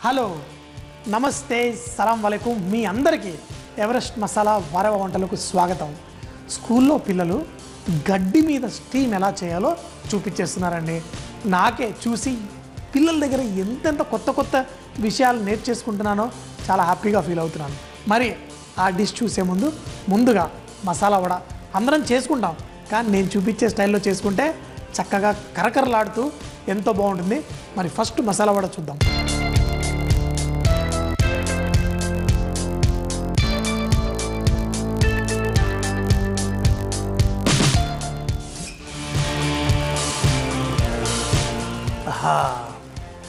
Hello నమస్తే సలాం వాలేకుం మీ అందరికీ Everest masala వారవ వంటలకు స్వాగతం. స్కూల్లో పిల్లలు గడ్డి మీద స్టీమ్ ఎలా చేయాలో చూపించేస్తున్నారండి. నాకే చూసి పిల్లల దగ్గర ఎంతెంత కొత్త కొత్త విషయాలు నేర్చేసుకుంటున్నానో చాలా హ్యాపీగా ఫీల్ అవుతున్నాను. మరి ఆ డిష్ చూసే ముందుగా మసాలా వడ అందరం చేసుకుంటాం, కానీ నేను చూపించే స్టైల్లో చేసుకుంటే చక్కగా కరకరలాడుతూ ఎంతో బాగుంటుంది. మరి ఫస్ట్ మసాలా వడ చూద్దాం.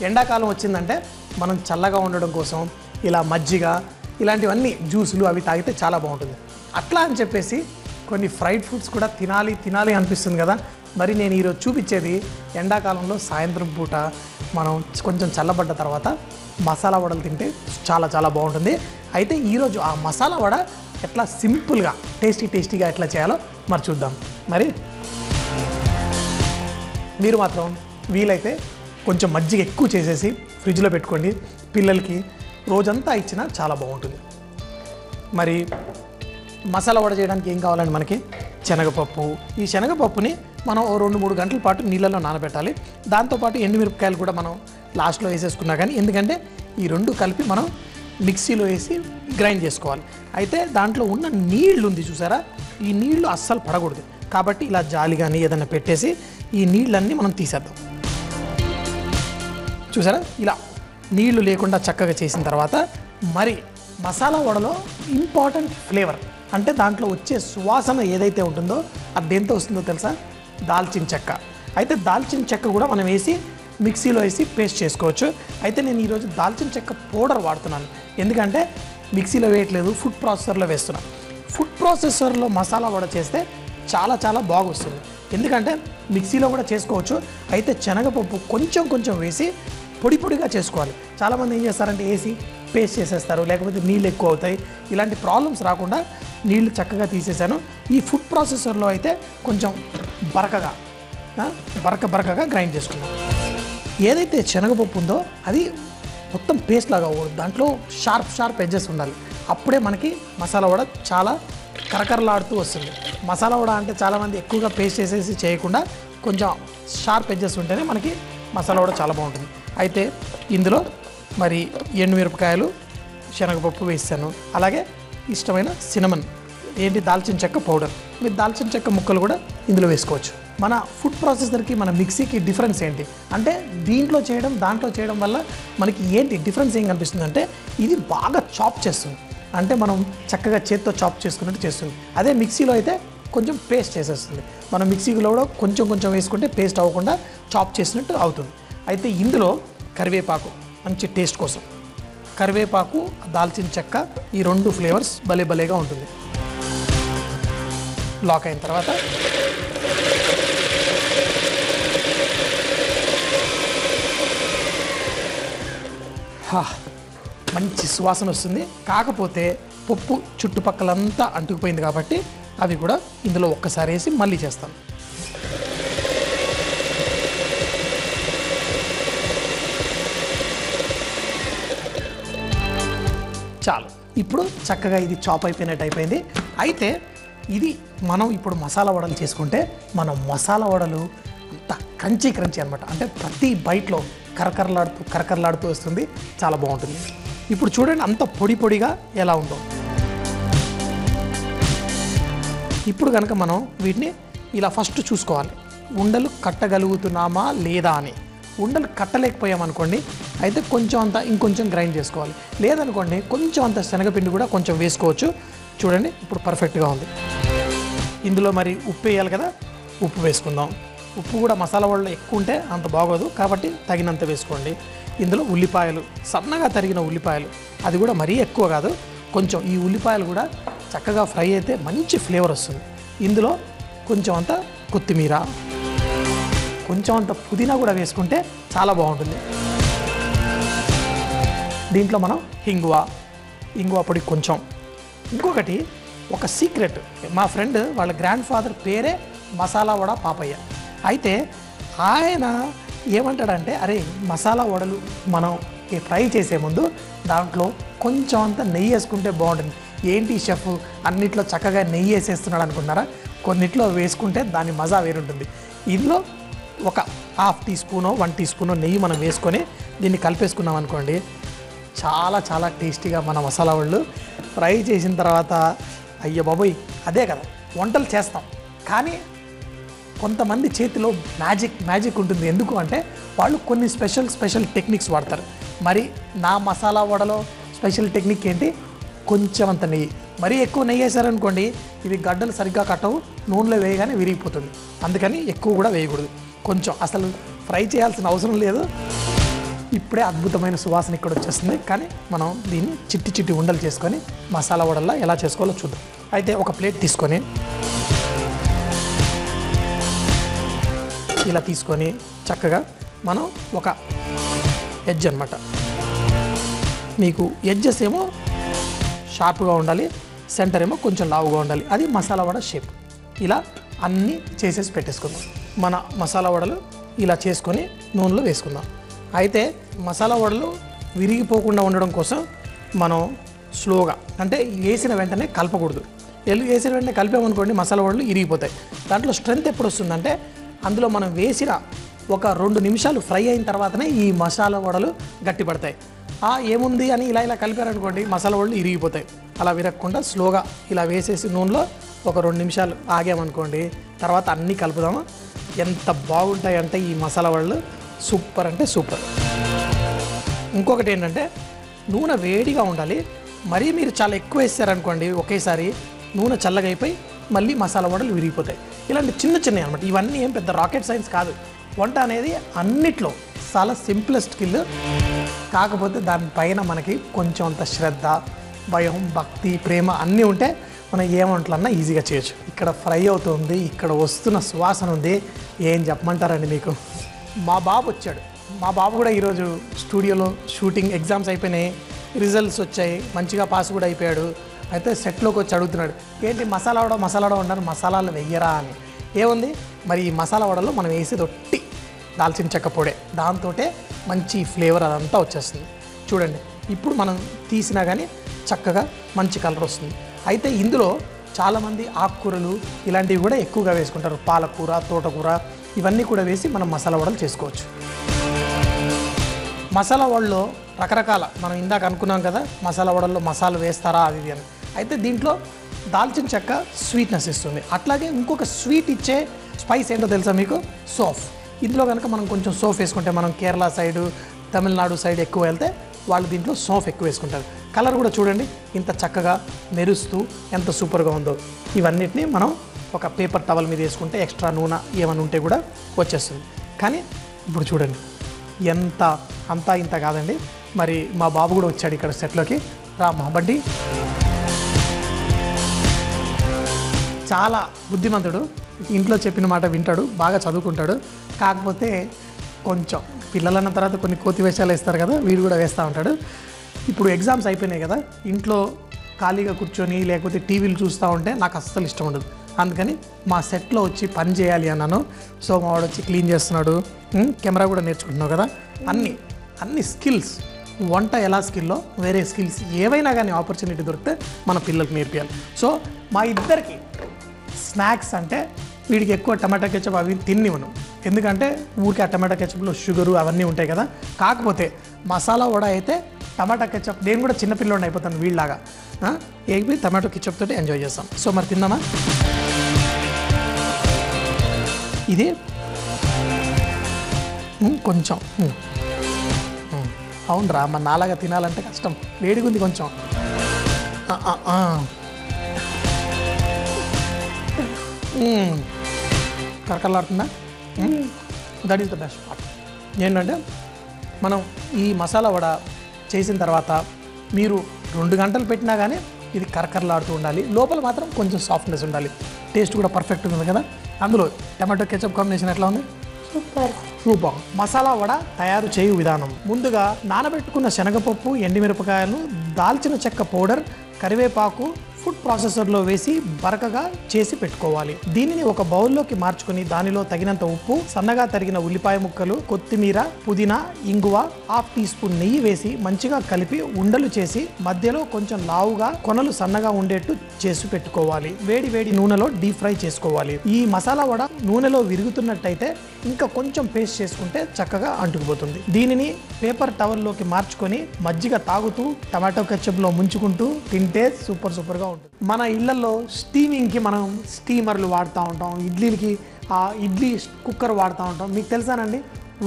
ఎండాకాలం వచ్చిందంటే మనం చల్లగా ఉండడం కోసం ఇలా మజ్జిగ ఇలాంటివన్నీ జ్యూసులు అవి తాగితే చాలా బాగుంటుంది. అట్లా అని చెప్పేసి కొన్ని ఫ్రైడ్ ఫుడ్స్ కూడా తినాలి అనిపిస్తుంది కదా. మరి నేను ఈరోజు చూపించేది ఎండాకాలంలో సాయంత్రం పూట మనం కొంచెం చల్లబడ్డ తర్వాత మసాలా వడలు తింటే చాలా చాలా బాగుంటుంది. అయితే ఈరోజు ఆ మసాలా వడ ఎట్లా సింపుల్గా టేస్టీగా ఎట్లా చేయాలో మరి చూద్దాం. మరి మీరు మాత్రం వీలైతే కొంచెం మజ్జిగ ఎక్కువ చేసేసి ఫ్రిడ్జ్లో పెట్టుకోండి. పిల్లలకి రోజంతా ఇచ్చినా చాలా బాగుంటుంది. మరి మసాలా వడ చేయడానికి ఏం కావాలండి? మనకి శనగపప్పు. ఈ శనగపప్పుని మనం 2-3 గంటల పాటు నీళ్ళలో నానబెట్టాలి. దాంతోపాటు ఎండుమిరపకాయలు కూడా మనం లాస్ట్లో వేసేసుకున్నా కానీ, ఎందుకంటే ఈ రెండు కలిపి మనం మిక్సీలో వేసి గ్రైండ్ చేసుకోవాలి. అయితే దాంట్లో ఉన్న నీళ్ళు ఉంది చూసారా, ఈ నీళ్లు అస్సలు పడకూడదు. కాబట్టి ఇలా జాలి కానీ ఏదైనా పెట్టేసి ఈ నీళ్ళన్నీ మనం తీసేద్దాం. చూసారా, ఇలా నీళ్లు లేకుండా చక్కగా చేసిన తర్వాత మరి మసాలా వడలో ఇంపార్టెంట్ ఫ్లేవర్ అంటే దాంట్లో వచ్చే సువాసన ఏదైతే ఉంటుందో అది దేంతో వస్తుందో తెలుసా? దాల్చిన చెక్క. అయితే దాల్చిన చెక్క కూడా మనం వేసి మిక్సీలో వేసి పేస్ట్ చేసుకోవచ్చు. అయితే నేను ఈరోజు దాల్చిన చెక్క పౌడర్ వాడుతున్నాను, ఎందుకంటే మిక్సీలో వేయట్లేదు, ఫుడ్ ప్రాసెసర్లో వేస్తున్నాను. ఫుడ్ ప్రాసెసర్లో మసాలా వడ చేస్తే చాలా చాలా బాగా వస్తుంది, ఎందుకంటే మిక్సీలో కూడా చేసుకోవచ్చు. అయితే శనగపప్పు కొంచెం వేసి పొడిగా చేసుకోవాలి. చాలామంది ఏం చేస్తారంటే వేసి పేస్ట్ చేసేస్తారు, లేకపోతే నీళ్ళు ఎక్కువ అవుతాయి. ఇలాంటి ప్రాబ్లమ్స్ రాకుండా నీళ్లు చక్కగా తీసేసాను. ఈ ఫుడ్ ప్రాసెసర్లో అయితే కొంచెం బరకగా గ్రైండ్ చేసుకున్నాం. ఏదైతే శనగపప్పు ఉందో అది మొత్తం పేస్ట్ లాగా అవ్వకూడదు, దాంట్లో షార్ప్ ఎడ్జెస్ ఉండాలి. అప్పుడే మనకి మసాలా వడ చాలా కరకరలాడుతూ వస్తుంది. మసాలా వడ అంటే చాలామంది ఎక్కువగా పేస్ట్ చేసేసి చేయకుండా కొంచెం షార్ప్ ఎడ్జెస్ ఉంటేనే మనకి మసాలా వడ చాలా బాగుంటుంది. అయితే ఇందులో మరి ఎండుమిరపకాయలు, శనగపప్పు వేసాను, అలాగే ఇష్టమైన సినమన్ దాల్చిన చెక్క పౌడర్. మీరు దాల్చిన చెక్క ముక్కలు కూడా ఇందులో వేసుకోవచ్చు. మన ఫుడ్ ప్రాసెసర్కి మన మిక్సీకి డిఫరెన్స్ ఏంటి అంటే, దీంట్లో చేయడం దాంట్లో చేయడం వల్ల మనకి డిఫరెన్స్ ఏం కనిపిస్తుంది అంటే, ఇది బాగా చాప్ చేస్తుంది, అంటే మనం చక్కగా చేత్తో చాప్ చేసుకున్నట్టు చేస్తుంది. అదే మిక్సీలో అయితే కొంచెం పేస్ట్ చేసేస్తుంది. మనం మిక్సీలో కూడా కొంచెం వేసుకుంటే పేస్ట్ అవ్వకుండా చాప్ చేసినట్టు అవుతుంది. అయితే ఇందులో కరివేపాకు మంచి టేస్ట్ కోసం, కరివేపాకు, దాల్చిన చెక్క, ఈ 2 ఫ్లేవర్స్ భలేగా ఉంటుంది. లాక్ అయిన తర్వాత మంచి సువాసన వస్తుంది. కాకపోతే పప్పు చుట్టుపక్కలంతా అంటుకుపోయింది కాబట్టి అవి కూడా ఇందులో ఒక్కసారి వేసి మళ్ళీ చేస్తాను. చాలు, ఇప్పుడు చక్కగా ఇది చాప్ అయిపోయింది. అయితే ఇది మనం ఇప్పుడు మసాలా వడలు చేసుకుంటే మన మసాలా వడలు అంత క్రంచీ అనమాట, అంటే ప్రతి బైట్లో కరకరలాడుతూ వస్తుంది, చాలా బాగుంటుంది. ఇప్పుడు చూడండి అంత పొడిగా ఎలా ఉందో. ఇప్పుడు కనుక మనం వీటిని ఇలా ఫస్ట్ చూసుకోవాలి, ఉండలు కట్టగలుగుతున్నామా లేదా అని. ఉండలు కట్టలేకపోయామనుకోండి, అయితే కొంచెం అంత ఇంకొంచెం గ్రైండ్ చేసుకోవాలి. లేదనుకోండి కొంచెం అంత శనగపిండి కూడా కొంచెం వేసుకోవచ్చు. చూడండి ఇప్పుడు పర్ఫెక్ట్గా ఉంది. ఇందులో మరి ఉప్పు వేయాలి కదా, ఉప్పు వేసుకుందాం. ఉప్పు కూడా మసాలా వడలో ఎక్కువ ఉంటే అంత బాగోదు, కాబట్టి తగినంత వేసుకోండి. ఇందులో ఉల్లిపాయలు, సన్నగా తరిగిన ఉల్లిపాయలు, అది కూడా మరీ ఎక్కువ కాదు, కొంచెం. ఈ ఉల్లిపాయలు కూడా చక్కగా ఫ్రై అయితే మంచి ఫ్లేవర్ వస్తుంది. ఇందులో కొంచెం అంత కొత్తిమీర, కొంచెం అంత పుదీనా కూడా వేసుకుంటే చాలా బాగుంటుంది. దీంట్లో మనం ఇంగువ పొడి కొంచెం. ఇంకొకటి ఒక సీక్రెట్, మా ఫ్రెండ్ వాళ్ళ గ్రాండ్ ఫాదర్ పేరే మసాలా వడ పాపయ్య. అయితే ఆయన ఏమంటాడంటే, అరే మసాలా వడలు మనం ఫ్రై చేసే ముందు దాంట్లో కొంచెం అంత నెయ్యి వేసుకుంటే బాగుంటుంది. ఏంటి షెఫ్ అన్నిట్లో చక్కగా నెయ్యి వేసేస్తున్నాడు అనుకున్నారా? కొన్నిట్లో వేసుకుంటే దాని మజా వేరుంటుంది. ఇందులో ఒక హాఫ్ టీ స్పూనో 1 టీ స్పూనో నెయ్యి మనం వేసుకొని దీన్ని కలిపేసుకున్నాం అనుకోండి, చాలా చాలా టేస్టీగా మన మసాలా వాళ్ళు ఫ్రై చేసిన తర్వాత అయ్యో బాబోయ్, అదే కదా వంటలు చేస్తాం కానీ కొంతమంది చేతిలో మ్యాజిక్ ఉంటుంది. ఎందుకు అంటే వాళ్ళు కొన్ని స్పెషల్ టెక్నిక్స్ వాడతారు. మరి నా మసాలా వడలో స్పెషల్ టెక్నిక్ ఏంటి? కొంచెం అంత నెయ్యి. మరీ ఎక్కువ నెయ్యి వేసారనుకోండి ఇవి గడ్డలు సరిగ్గా కట్టవు, నూనెలో వేయగానే విరిగిపోతుంది. అందుకని ఎక్కువ కూడా వేయకూడదు. కొంచెం అసలు ఫ్రై చేయాల్సిన అవసరం లేదు. ఇప్పుడే అద్భుతమైన సువాసన ఇక్కడ వచ్చేస్తుంది. కానీ మనం దీన్ని చిట్టి ఉండలు చేసుకొని మసాలా వడల్లా ఎలా చేసుకోవాలో చూద్దాం. అయితే ఒక ప్లేట్ తీసుకొని ఇలా తీసుకొని చక్కగా మనం ఒక ఎడ్జ్ అనమాట, మీకు ఎడ్జెస్ ఏమో షార్ప్గా ఉండాలి, సెంటర్ ఏమో కొంచెం లావుగా ఉండాలి. అది మసాలా వడ షేప్. ఇలా అన్నీ చేసేసి పెట్టేసుకుందాం. మన మసాలా వడలు ఇలా చేసుకొని నూనెలో వేసుకుందాం. అయితే మసాలా వడలు విరిగిపోకుండా ఉండడం కోసం మనం స్లోగా, అంటే వేసిన వెంటనే కలపకూడదు. వేసిన వెంటనే కలిపామనుకోండి మసాలా వడలు ఇరిగిపోతాయి. దాంట్లో స్ట్రెంత్ ఎప్పుడు వస్తుందంటే అందులో మనం వేసిన ఒక 2 నిమిషాలు ఫ్రై అయిన తర్వాతనే ఈ మసాలా వడలు గట్టిపడతాయి. ఏముంది అని ఇలా కలిపారనుకోండి మసాలా వడలు ఇరిగిపోతాయి. అలా విరగకుండా స్లోగా ఇలా వేసేసి నూనెలో ఒక 2 నిమిషాలు ఆగామనుకోండి, తర్వాత అన్నీ కలుపుదాము. ఎంత బాగుంటాయంటే ఈ మసాలా వడలు సూపర్ అంటే సూపర్. ఇంకొకటి ఏంటంటే నూనె వేడిగా ఉండాలి. మరీ మీరు చాలా ఎక్కువ వేసారనుకోండి ఒకేసారి నూనె చల్లగా అయిపోయి మళ్ళీ మసాలా వడలు విరిగిపోతాయి. ఇలాంటి చిన్నవి అనమాట. ఇవన్నీ ఏం పెద్ద రాకెట్ సైన్స్ కాదు. వంట అనేది అన్నిట్లో చాలా సింప్లెస్ట్ స్కిల్. కాకపోతే దానిపైన మనకి కొంచెం అంత శ్రద్ధ, భయం, భక్తి, ప్రేమ అన్నీ ఉంటే మనం ఏ వంటలన్నా ఈజీగా చేయొచ్చు. ఇక్కడ ఫ్రై అవుతుంది, ఇక్కడ వస్తున్న సువాసన ఉంది, ఏం చెప్పమంటారండి మీకు. మా బాబు వచ్చాడు. మా బాబు కూడా ఈరోజు స్టూడియోలో షూటింగ్, ఎగ్జామ్స్ అయిపోయినాయి, రిజల్ట్స్ వచ్చాయి, మంచిగా పాస్ కూడా అయిపోయాడు. అయితే సెట్లోకి వచ్చి అడుగుతున్నాడు, ఏంటి మసాలా వడ ఉన్నారు, మసాలాలు వెయ్యరా అని. ఏముంది మరి ఈ మసాలా వడలో మనం వేసేది ఒట్టి దాల్చిన చెక్క పొడే, దాంతో మంచి ఫ్లేవర్ అదంతా వచ్చేస్తుంది. చూడండి ఇప్పుడు మనం తీసినా కానీ చక్కగా మంచి కలర్ వస్తుంది. అయితే ఇందులో చాలామంది ఆకుకూరలు ఇలాంటివి కూడా ఎక్కువగా వేసుకుంటారు. పాలకూర, తోటకూర ఇవన్నీ కూడా వేసి మనం మసాలా వడలు చేసుకోవచ్చు. మసాలా వడలో రకరకాల, మనం ఇందాక అనుకున్నాం కదా మసాలా వడల్లో మసాలా వేస్తారా అది అని. అయితే దీంట్లో దాల్చిన చెక్క స్వీట్నెస్ ఇస్తుంది. అట్లాగే ఇంకొక స్వీట్ ఇచ్చే స్పైస్ ఏంటో తెలుసా మీకు? సోఫ్. ఇందులో కనుక మనం కొంచెం సోఫ్ వేసుకుంటే, మనం కేరళ సైడు, తమిళనాడు సైడ్ ఎక్కువ వెళ్తే వాళ్ళు దీంట్లో సోఫ్ ఎక్కువ వేసుకుంటారు. కలర్ కూడా చూడండి ఇంత చక్కగా మెరుస్తూ ఎంత సూపర్గా ఉందో. ఇవన్నిటిని మనం ఒక పేపర్ టవల్ మీద వేసుకుంటే ఎక్స్ట్రా నూనె ఏమైనా ఉంటే కూడా వచ్చేస్తుంది. కానీ ఇప్పుడు చూడండి ఎంత అంతా ఇంత కాదండి. మరి మా బాబు కూడా వచ్చాడు ఇక్కడ సెట్లోకి. రా మా బండి. చాలా బుద్ధిమంతుడు, ఇంట్లో చెప్పిన మాట వింటాడు, బాగా చదువుకుంటాడు. కాకపోతే కొంచెం పిల్లలన్న తర్వాత కొన్ని కోతి వేషాలు వేస్తారు కదా, వీడు కూడా వేస్తూ ఉంటాడు. ఇప్పుడు ఎగ్జామ్స్ అయిపోయినాయి కదా, ఇంట్లో ఖాళీగా కూర్చొని లేకపోతే టీవీలు చూస్తూ ఉంటే నాకు అస్సలు ఇష్టం ఉండదు. అందుకని మా సెట్లో వచ్చి పని చేయాలి అన్నాను. సో మా వాడు వచ్చి క్లీన్ చేస్తున్నాడు, కెమెరా కూడా నేర్చుకుంటున్నావు కదా. అన్ని స్కిల్స్, వంట ఎలా స్కిల్లో వేరే స్కిల్స్ ఏవైనా కానీ ఆపర్చునిటీ దొరికితే మన పిల్లలకి నేర్పియాలి. సో మా ఇద్దరికి స్నాక్స్ అంటే వీడికి ఎక్కువ టమాటా కెచప్ అవి తిన్నివ్వను, ఎందుకంటే ఊరికి ఆ టమాటా కెచప్లో షుగరు అవన్నీ ఉంటాయి కదా. కాకపోతే మసాలా వడ అయితే టమాటా కెచప్, నేను కూడా చిన్నపిల్లోడిని అయిపోతాను వీళ్ళలాగా, ఏపీ టమాటో కెచప్ తోటి ఎంజాయ్ చేస్తాం. సో మరి తిందామా? ఇది కొంచెం అవునరా, మన నాలాగా తినాలంటే కష్టం, వేడిగా ఉంది కొంచెం. కరకరలాడుతుందా? That is the best part. ఏంటంటే మనం ఈ మసాలా వడ చేసిన తర్వాత మీరు 2 గంటలు పెట్టినా కానీ ఇది కరకరలాడుతూ ఉండాలి, లోపల మాత్రం కొంచెం సాఫ్ట్నెస్ ఉండాలి. టేస్ట్ కూడా పర్ఫెక్ట్గా ఉంది కదా. అందులో టమాటో కెచప్ కాంబినేషన్ ఎట్లా ఉంది? సూపర్. మసాలా వడ తయారు చేయు విధానం: ముందుగా నానబెట్టుకున్న శనగపప్పు, ఎండుమిరపకాయలు, దాల్చిన చెక్క పౌడర్, కరివేపాకు, ఫుడ్ ప్రాసెసర్లో వేసి బరకగా చేసి పెట్టుకోవాలి. దీనిని ఒక బౌల్లోకి మార్చుకొని దానిలో తగినంత ఉప్పు, సన్నగా తరిగిన ఉల్లిపాయ ముక్కలు, కొత్తిమీర, పుదీనా, ఇంగువ, హాఫ్ టీ స్పూన్ నెయ్యి వేసి మంచిగా కలిపి ఉండలు చేసి మధ్యలో కొంచెం లావుగా కొనలు సన్నగా ఉండేట్టు చేసి పెట్టుకోవాలి. వేడి వేడి నూనెలో డీప్ ఫ్రై చేసుకోవాలి. ఈ మసాలా వడ నూనెలో విరుగుతున్నట్టయితే ఇంకా కొంచెం పేస్ట్ చేసుకుంటే చక్కగా అంటుకుపోతుంది. దీనిని పేపర్ టవల్లోకి మార్చుకొని మజ్జిగ తాగుతూ టమాటో కెచప్లో ముంచుకుంటూ తింటే సూపర్గా ఉంటుంది. మన ఇళ్లలో స్టీమింగ్కి మనం స్టీమర్లు వాడుతూ ఉంటాం, ఇడ్లీలకి ఇడ్లీ కుక్కర్ వాడుతూ ఉంటాం. మీకు తెలుసానండి,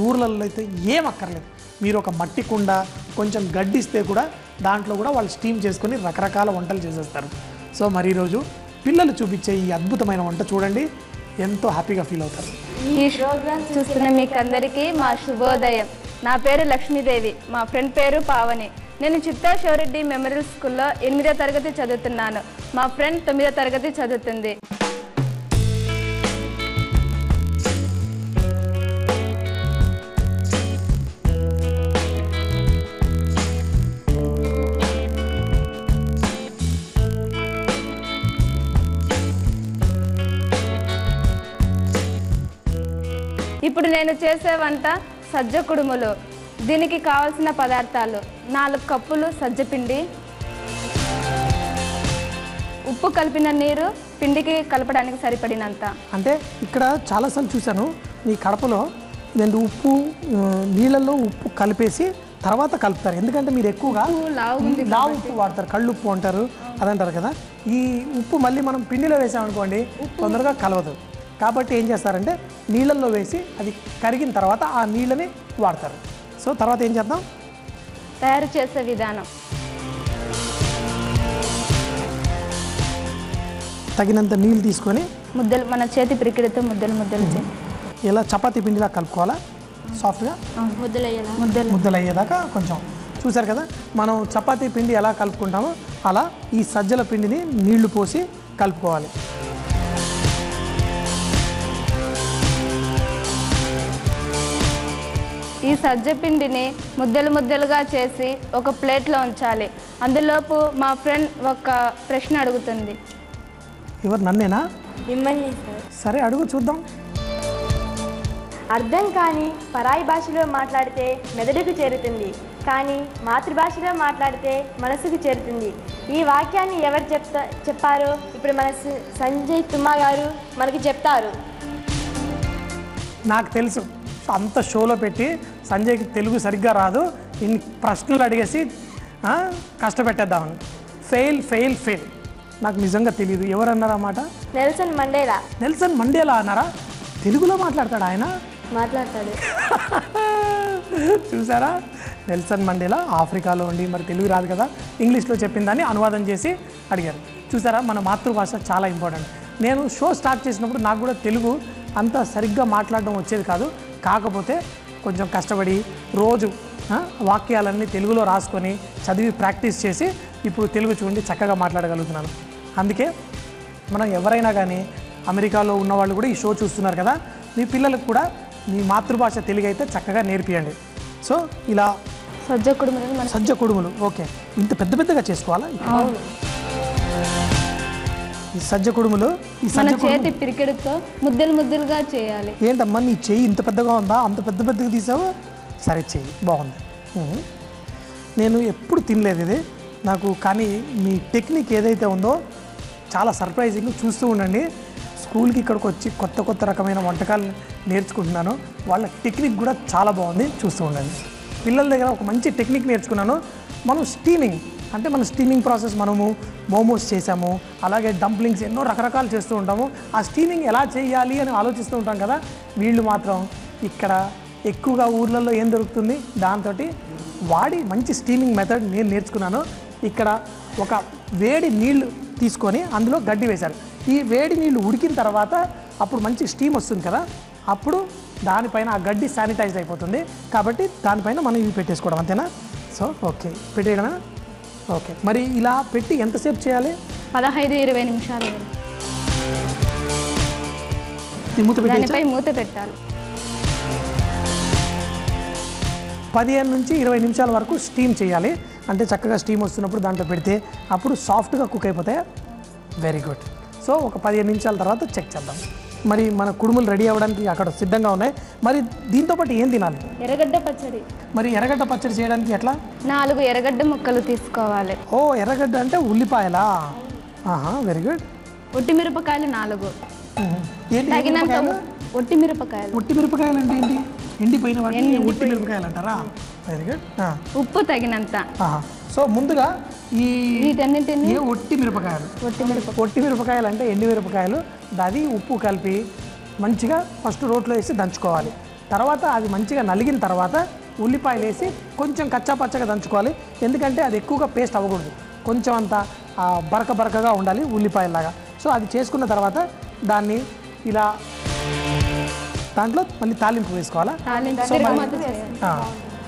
ఊర్లలో అయితే ఏం అక్కర్లేదు, మీరు ఒక మట్టి కుండ కొంచెం గడ్డిస్తే కూడా దాంట్లో కూడా వాళ్ళు స్టీమ్ చేసుకొని రకరకాల వంటలు చేసేస్తారు. సో మరి ఈరోజు పిల్లలు చూపించే ఈ అద్భుతమైన వంట చూడండి, ఎంతో హ్యాపీగా ఫీల్ అవుతారు. ఈ ప్రోగ్రామ్ చూస్తున్న మీకు అందరికీ మా శుభోదయం. నా పేరు లక్ష్మీదేవి, మా ఫ్రెండ్ పేరు పావని. నేను చిత్తూరు శివరెడ్డి మెమోరియల్ స్కూల్లో 8వ తరగతి చదువుతున్నాను. మా ఫ్రెండ్ 9వ తరగతి చదువుతుంది. ఇప్పుడు నేను చేసే వంట సజ్జ కుడుములు. దీనికి కావాల్సిన పదార్థాలు: 4 కప్పులు సజ్జపిండి, ఉప్పు కలిపిన నీరు పిండికి కలపడానికి సరిపడినంత. అంటే ఇక్కడ చాలాసార్లు చూశాను ఈ కడపలో నేను ఉప్పు నీళ్ళల్లో ఉప్పు కలిపేసి తర్వాత కలుపుతారు. ఎందుకంటే మీరు ఎక్కువగా లావు ఉప్పు వాడతారు, కళ్ళు ఉప్పు అంటారు, అదంటారు కదా. ఈ ఉప్పు మళ్ళీ మనం పిండిలో వేసామనుకోండి తొందరగా కలవదు. కాబట్టి ఏం చేస్తారంటే నీళ్ళల్లో వేసి అది కరిగిన తర్వాత ఆ నీళ్ళని వాడతారు. సో తర్వాత ఏం చేద్దాం, తయారు చేసే విధానం: తగినంత నీళ్ళు తీసుకొని ముద్దలు, మన చేతి పిరికిడితో ముద్దలు ఇలా చపాతీ పిండిలా కలుపుకోవాలా, సాఫ్ట్గా ముద్దలు అయ్యేదాకా. కొంచెం చూసారు కదా, మనం చపాతీ పిండి ఎలా కలుపుకుంటామో అలా ఈ సజ్జల పిండిని నీళ్లు పోసి కలుపుకోవాలి. ఈ సజ్జ పిండిని ముద్దలుగా చేసి ఒక ప్లేట్లో ఉంచాలి. అందులోపు మా ఫ్రెండ్ ఒక ప్రశ్న అడుగుతుంది. ఎవరు, నన్నేనా? మిమ్మల్ని సార్. సరే అడుగు, చూద్దాం. అర్థం కానీ పరాయి భాషలో మాట్లాడితే మెదడుకు చేరుతుంది, కానీ మాతృభాషలో మాట్లాడితే మనసుకు చేరుతుంది. ఈ వాక్యాన్ని ఎవరు చెప్పారో ఇప్పుడు మన సంజయ్ తుమ్మా గారు మనకి చెప్తారు. నాకు తెలుసు, అంత షోలో పెట్టి సంజయ్కి తెలుగు సరిగ్గా రాదు, ఇన్ని ప్రశ్నలు అడిగేసి కష్టపెట్టేద్దామని. ఫెయిల్. నాకు నిజంగా తెలియదు. ఎవరన్నారన్నమాట? Nelson Mandela. నెల్సన్ మండేలా అన్నారా? తెలుగులో మాట్లాడతాడు ఆయన? మాట్లాడతాడు. చూసారా, నెల్సన్ మండేలా ఆఫ్రికాలో ఉండి మరి తెలుగు రాదు కదా, ఇంగ్లీష్లో చెప్పిన దాన్ని అనువాదం చేసి అడిగారు. చూసారా, మన మాతృభాష చాలా ఇంపార్టెంట్. నేను షో స్టార్ట్ చేసినప్పుడు నాకు కూడా తెలుగు అంత సరిగ్గా మాట్లాడడం వచ్చేది కాదు. కాకపోతే కొంచెం కష్టపడి రోజు వాక్యాలన్నీ తెలుగులో రాసుకొని చదివి ప్రాక్టీస్ చేసి ఇప్పుడు తెలుగు చూడండి చక్కగా మాట్లాడగలుగుతున్నాను. అందుకే మనం ఎవరైనా కానీ అమెరికాలో ఉన్నవాళ్ళు కూడా ఈ షో చూస్తున్నారు కదా, మీ పిల్లలకు కూడా మీ మాతృభాష తెలుగు అయితే చక్కగా నేర్పియండి. సో ఇలా సజ్జ కుడుములు ఓకే, ఇంత పెద్దగా చేసుకోవాలా? ఈ సజ్జ కుడుములు చేతి పిరికెడుతో ముద్దలుగా చేయాలి. ఏంటమ్మా నీ చెయ్యి ఇంత పెద్దగా ఉందా? అంత పెద్దగా తీసావు. సరే, చెయ్యి బాగుంది. నేను ఎప్పుడు తినలేదు ఇది నాకు, కానీ మీ టెక్నిక్ ఏదైతే ఉందో చాలా సర్ప్రైజింగ్. చూస్తూ ఉండండి, స్కూల్కి ఇక్కడికి వచ్చి కొత్త రకమైన వంటకాలు నేర్చుకుంటున్నాను. వాళ్ళ టెక్నిక్ కూడా చాలా బాగుంది, చూస్తూ ఉండండి. పిల్లల దగ్గర ఒక మంచి టెక్నిక్ నేర్చుకున్నాను. మనం స్టీమింగ్ అంటే మన స్టీమింగ్ ప్రాసెస్, మనము మోమోస్ చేసాము, అలాగే డంప్లింగ్స్, ఎన్నో రకరకాలు చేస్తూ ఉంటాము. ఆ స్టీమింగ్ ఎలా చేయాలి అని ఆలోచిస్తూ ఉంటాం కదా, వీళ్ళు మాత్రం ఇక్కడ ఎక్కువగా ఊర్లలో ఏం దొరుకుతుంది దాంతో వాడి మంచి స్టీమింగ్ మెథడ్ నేను నేర్చుకున్నాను. ఇక్కడ ఒక వేడి నీళ్లు తీసుకొని అందులో గడ్డి వేశారు. ఈ వేడి నీళ్లు ఉడికిన తర్వాత అప్పుడు మంచి స్టీమ్ వస్తుంది కదా, అప్పుడు దానిపైన ఆ గడ్డి శానిటైజ్ అయిపోతుంది. కాబట్టి దానిపైన మనం ఇవి పెట్టేసుకోవడం, అంతేనా? So okay, పెట్టేయడమా? ఓకే, మరి ఇలా పెట్టి ఎంతసేపు చేయాలి? 15-20 నిమిషాలు. దానిపై మూత పెట్టాలి. 15 నుంచి 20 నిమిషాల వరకు స్టీమ్ చేయాలి. అంటే చక్కగా స్టీమ్ వస్తున్నప్పుడు దాంట్లో పెడితే అప్పుడు సాఫ్ట్గా కుక్ అయిపోతాయి. Very good. సో ఒక 15 నిమిషాల తర్వాత చెక్ చేద్దాం. మరి మన కుడుములు రెడీ అవ్వడానికి అక్కడ సిద్ధంగా ఉన్నాయి. మరి దీంతో పాటు ఏం తినాలి? ఎర్రగడ్డ పచ్చడి. మరి ఎర్రగడ్డ పచ్చడి చేయడానికి ఎట్లా? 4 ఎర్రగడ్డ ముక్కలు తీసుకోవాలి. ఓ ఎర్రగడ్డ అంటే ఉల్లిపాయలా? Very good. ఒట్టి మిరపకాయలు 4. ఏంటి తగినంత ఒట్టి మిరపకాయలు. ఒట్టి మిరపకాయలు అంటే ఏంటి? ఎండిపోయిన వాటిని ఒట్టి మిరపకాయలు అంటారా? Very good. ఉప్పు తగినంత. సో ముందుగా ఈ వీటన్నిటిని ఒట్టి మిరపకాయలు, ఒట్టి మిరపకాయలు అంటే ఎండి మిరపకాయలు, అది ఉప్పు కలిపి మంచిగా ఫస్ట్ రోట్లో వేసి దంచుకోవాలి. తర్వాత అది మంచిగా నలిగిన తర్వాత ఉల్లిపాయలు వేసి కొంచెం కచ్చా పచ్చగా దంచుకోవాలి. ఎందుకంటే అది ఎక్కువగా పేస్ట్ అవ్వకూడదు, కొంచెం అంతా బరకగా ఉండాలి ఉల్లిపాయలాగా. సో అది చేసుకున్న తర్వాత దాన్ని ఇలా దాంట్లో మళ్ళీ తాలింపు వేసుకోవాలా?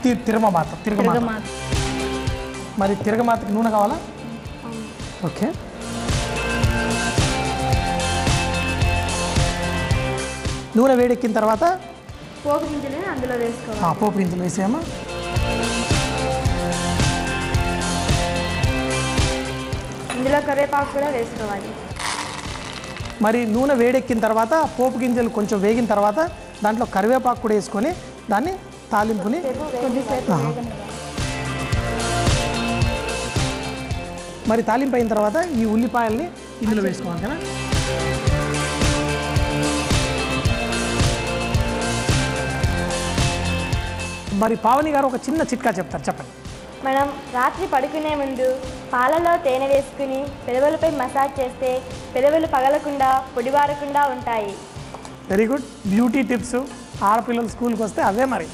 తిరగమాత. మరి తిరగమాతకి నూనె కావాలా? ఓకే. నూనె వేడెక్కిన తర్వాత పోపు గింజలు అందులో వేసుకోవాలి. పోపు గింజలు వేసేయమ్మా. ఇందులో కరివేపాకు కూడా వేసుకోవాలి. మరి నూనె వేడెక్కిన తర్వాత పోపు గింజలు కొంచెం వేగిన తర్వాత దాంట్లో కరివేపాకు కూడా వేసుకొని దాన్ని తాలింపుని మరి తాలింపు అయిన తర్వాత ఈ ఉల్లిపాయల్ని ఇందులో వేసుకోవాలి కదా. మరి పావని గారు ఒక చిన్న చిట్కా చెప్తారు, చెప్పండి. మనం రాత్రి పడుకునే ముందు పాలలో తేనె వేసుకుని పెదవులపై మసాజ్ చేస్తే పెదవులు పగలకుండా పొడిబారకుండా ఉంటాయి. Very good. బ్యూటీ టిప్స్ ఆడపిల్లలు స్కూల్కి వస్తే అవే. మరి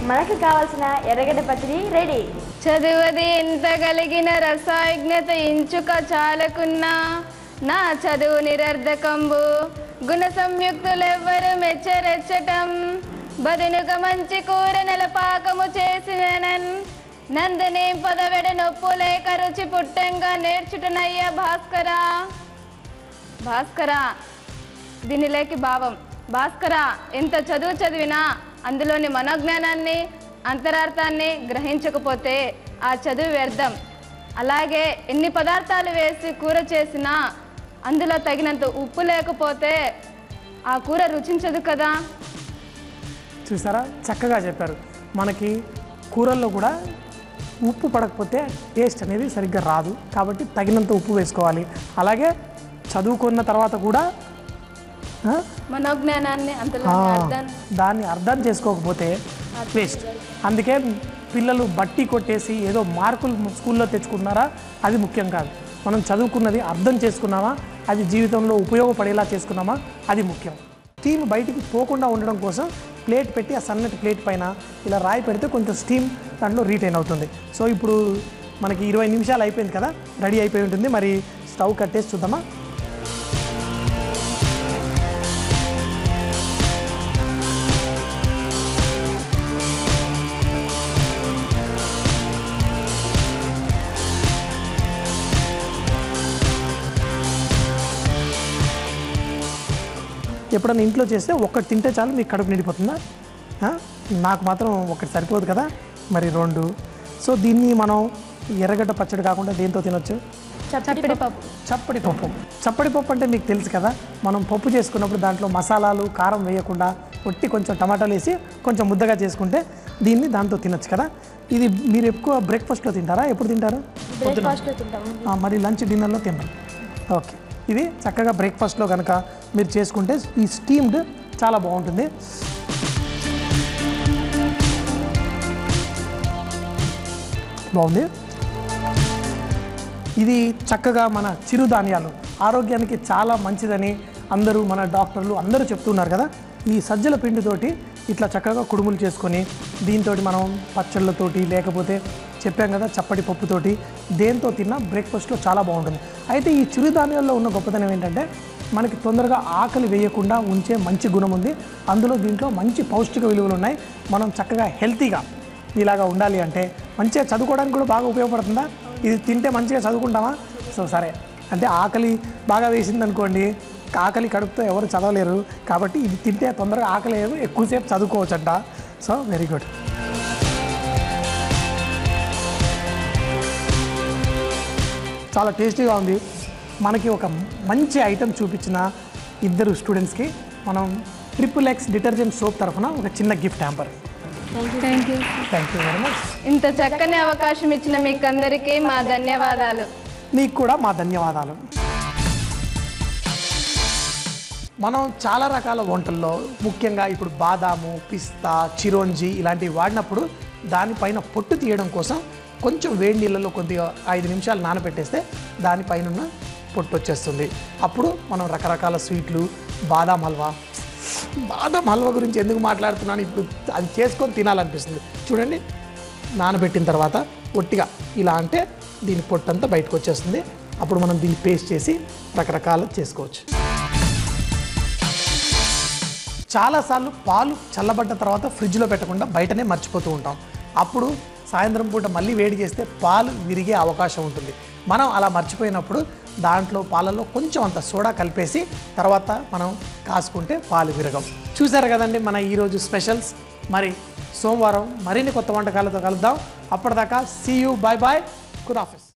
మనకు కావాల్సిన ఎర్రగడ్డ పచ్చడి రెడీ. చదువది ఎంత కలిగిన రసాయజ్ఞత ఇంచుక చాలకున్నా నా చదువు నిరర్ధకంబు గుణ సంయుక్తులెవ్వరు మెచ్చరెచ్చటం బదునుక మంచి కూర నెలపాకము చేసినన్ నందిని పదవెడ నొప్పు లేక రుచి పుట్టంగా నేర్చుటనయ్య భాస్కరా. భాస్కరా దీనిలోకి భావం. భాస్కరా ఎంత చదువు చదివినా అందులోని మనోజ్ఞానాన్ని అంతరార్థాన్ని గ్రహించకపోతే ఆ చదువు వ్యర్థం. అలాగే ఎన్ని పదార్థాలు వేసి కూర చేసినా అందులో తగినంత ఉప్పు లేకపోతే ఆ కూర రుచించదు కదా. చూసారా, చక్కగా చెప్పారు. మనకి కూరల్లో కూడా ఉప్పు పడకపోతే టేస్ట్ అనేది సరిగ్గా రాదు, కాబట్టి తగినంత ఉప్పు వేసుకోవాలి. అలాగే చదువుకున్న తర్వాత కూడా మనోజ్ఞానాన్ని దాన్ని అర్థం చేసుకోకపోతే వేస్ట్. అందుకే పిల్లలు బట్టి కొట్టేసి ఏదో మార్కులు స్కూల్లో తెచ్చుకున్నారా అది ముఖ్యం కాదు. మనం చదువుకున్నది అర్థం చేసుకున్నామా, అది జీవితంలో ఉపయోగపడేలా చేసుకున్నామా, అది ముఖ్యం. స్టీమ్ బయటికి పోకుండా ఉండడం కోసం ప్లేట్ పెట్టి ఆ సన్నటి ప్లేట్ పైన ఇలా రాయి పెడితే కొంచెం స్టీమ్ దాంట్లో రీటైన్ అవుతుంది. సో ఇప్పుడు మనకి 20 నిమిషాలు అయిపోయింది కదా, రెడీ అయిపోయి ఉంటుంది. మరి స్టవ్ కట్టేసి చూద్దామా. ఎప్పుడన్నా ఇంట్లో చేస్తే ఒక్కటి తింటే చాలు మీకు కడుపు నిండిపోతుందా? నాకు మాత్రం ఒకటి సరిపోదు కదా, మరి 2. సో దీన్ని మనం ఎర్రగడ్డ పచ్చడి కాకుండా దేంతో తినొచ్చు? చప్పటి పప్పు. చప్పటి పప్పు అంటే మీకు తెలుసు కదా, మనం పప్పు చేసుకున్నప్పుడు దాంట్లో మసాలాలు కారం వేయకుండా ఒట్టి కొంచెం టమాటాలు వేసి కొంచెం ముద్దగా చేసుకుంటే దీన్ని దాంతో తినొచ్చు కదా. ఇది మీరు ఎక్కువ బ్రేక్ఫాస్ట్లో తింటారా? ఎప్పుడు తింటారు? బ్రేక్ఫాస్ట్లో తింటాము. మరి లంచ్ డిన్నర్లో తింటారు. ఓకే, ఇది చక్కగా బ్రేక్ఫాస్ట్లో కనుక మీరు చేసుకుంటే ఈ స్టీమ్డ్ చాలా బాగుంటుంది. బాగుంది. ఇది చక్కగా మన చిరుధాన్యాలు ఆరోగ్యానికి చాలా మంచిదని అందరూ మన డాక్టర్లు అందరూ చెప్తున్నారు కదా. ఈ సజ్జల పిండితోటి ఇట్లా చక్కగా కుడుములు చేసుకొని దీంతో మనం పచ్చళ్ళతోటి లేకపోతే చెప్పాం కదా చప్పటి పప్పుతోటి దేంతో తిన్నా బ్రేక్ఫాస్ట్లో చాలా బాగుంటుంది. అయితే ఈ చిరుధాన్యాల్లో ఉన్న గొప్పతనం ఏంటంటే మనకి తొందరగా ఆకలి వేయకుండా ఉంచే మంచి గుణం ఉంది. అందులో దీంట్లో మంచి పౌష్టిక విలువలు ఉన్నాయి. మనం చక్కగా హెల్తీగా ఇలాగా ఉండాలి అంటే మంచిగా చదువుకోవడానికి కూడా బాగా ఉపయోగపడుతుందా? ఇది తింటే మంచిగా చదువుకుంటామా? సో సరే, అంటే ఆకలి బాగా వేసింది అనుకోండి, ఆకలి కడుపుతో ఎవరు చదవలేరు, కాబట్టి ఇది తింటే తొందరగా ఆకలి ఎక్కువసేపు చదువుకోవచ్చంట. So very good. చాలా టేస్టీగా ఉంది. మనకి ఒక మంచి ఐటెం చూపించిన ఇద్దరు స్టూడెంట్స్కి మనం XXX డిటర్జెంట్ సోప్ తరఫున ఒక చిన్న gift hamper. Thank you. Thank you very much. ఇంత చక్కని అవకాశం ఇచ్చిన మీకు అందరికీ మా ధన్యవాదాలు. మీకు కూడా మా ధన్యవాదాలు. మనం చాలా రకాల వంటల్లో ముఖ్యంగా ఇప్పుడు బాదాము, పిస్తా, చిరోంజి ఇలాంటివి వాడినప్పుడు దానిపైన పొట్టు తీయడం కోసం కొంచెం వేడి నీళ్ళలో కొద్దిగా 5 నిమిషాలు నానబెట్టేస్తే దానిపైన ఉన్న పొట్టు వచ్చేస్తుంది. అప్పుడు మనం రకరకాల స్వీట్లు, బాదాం హల్వా గురించి ఎందుకు మాట్లాడుతున్నాను, ఇప్పుడు అది చేసుకొని తినాలనిపిస్తుంది. చూడండి, నానబెట్టిన తర్వాత ఒట్టిగా ఇలా అంటే దీని పొట్టంతా బయటకు వచ్చేస్తుంది. అప్పుడు మనం దీన్ని పేస్ట్ చేసి రకరకాలు చేసుకోవచ్చు. చాలాసార్లు పాలు చల్లబడ్డ తర్వాత ఫ్రిడ్జ్లో పెట్టకుండా బయటనే మర్చిపోతూ ఉంటాం. అప్పుడు సాయంత్రం పూట మళ్ళీ వేడి చేస్తే పాలు విరిగే అవకాశం ఉంటుంది. మనం అలా మర్చిపోయినప్పుడు దాంట్లో పాలలో కొంచెం అంత సోడా కలిపేసి తర్వాత మనం కాసుకుంటే పాలు విరగం. చూసారు కదండి మన ఈరోజు స్పెషల్స్. మరి సోమవారం మరిన్ని కొత్త వంటకాలతో కలుద్దాం. అప్పటిదాకా సీ యూ, బాయ్ బాయ్, ఖుదాఫిజ్.